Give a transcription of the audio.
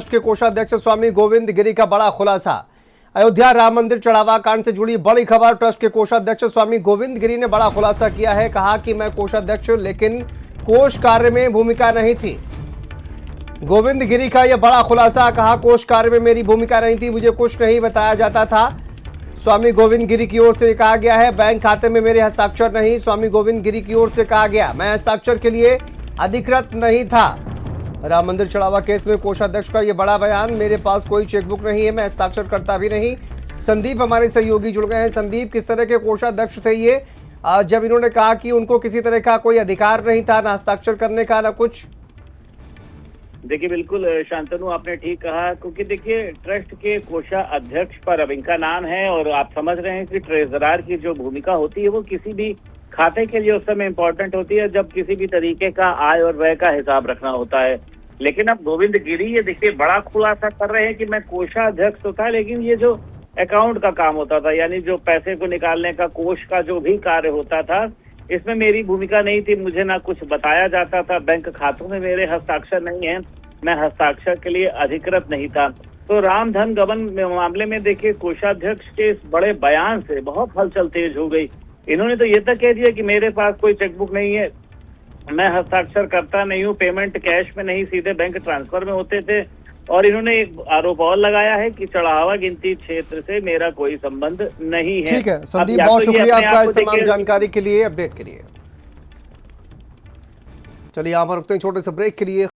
Trust के कोषाध्यक्ष स्वामी गोविंद गिरी का बड़ा खुलासा। अयोध्या राम मंदिर चढ़ावा कांड से जुड़ी बड़ी खबर। ट्रस्ट के कोषाध्यक्ष स्वामी गोविंद गिरी ने बड़ा खुलासा किया है। कहा कि मैं कोषाध्यक्ष लेकिन कोष कार्य में भूमिका नहीं थी। गोविंद गिरी का यह बड़ा खुलासा। कहा कोष कार्य में मेरी भूमिका नहीं थी, मुझे कुछ नहीं बताया जाता था। स्वामी गोविंद गिरी की ओर से कहा गया है बैंक खाते में मेरे हस्ताक्षर नहीं। स्वामी गोविंद गिरी की ओर से कहा गया मैं हस्ताक्षर के लिए अधिकृत नहीं था। राम मंदिर चढ़ावा केस में कोषाध्यक्ष का यह बड़ा बयान। मेरे पास कोई चेकबुक नहीं है, मैं हस्ताक्षर करता भी नहीं। संदीप हमारे सहयोगी जुड़ गए हैं। संदीप, किस तरह के कोषाध्यक्ष थे ये, जब इन्होंने कहा कि उनको किसी तरह का कोई अधिकार नहीं था, ना हस्ताक्षर करने का ना कुछ? देखिए, बिल्कुल शांतनु, आपने ठीक कहा, क्योंकि देखिए ट्रस्ट के कोषाध्यक्ष पर अब इनका नाम है और आप समझ रहे हैं कि ट्रेजरार की जो भूमिका होती है वो किसी भी खाते के लिए उस समय इम्पोर्टेंट होती है जब किसी भी तरीके का आय और व्यय का हिसाब रखना होता है। लेकिन अब गोविंद गिरी ये देखिए बड़ा खुलासा कर रहे हैं कि मैं कोषाध्यक्ष तो था, लेकिन ये जो अकाउंट का काम होता था, यानी जो पैसे को निकालने का कोष का जो भी कार्य होता था, इसमें मेरी भूमिका नहीं थी। मुझे ना कुछ बताया जाता था, बैंक खातों में मेरे हस्ताक्षर नहीं है, मैं हस्ताक्षर के लिए अधिकृत नहीं था। तो रामधन गबन मामले में देखिए कोषाध्यक्ष के इस बड़े बयान से बहुत हलचल तेज हो गई। इन्होंने तो ये तक कह दिया कि मेरे पास कोई चेकबुक नहीं है, मैं हस्ताक्षर करता नहीं हूँ, पेमेंट कैश में नहीं सीधे बैंक ट्रांसफर में होते थे। और इन्होंने एक आरोप और लगाया है कि चढ़ावा गिनती क्षेत्र से मेरा कोई संबंध नहीं है। ठीक है संदीप, बहुत शुक्रिया आपका इस तमाम जानकारी के लिए, अपडेट के लिए। चलिए यहाँ पर रुकते हैं छोटे से ब्रेक के लिए।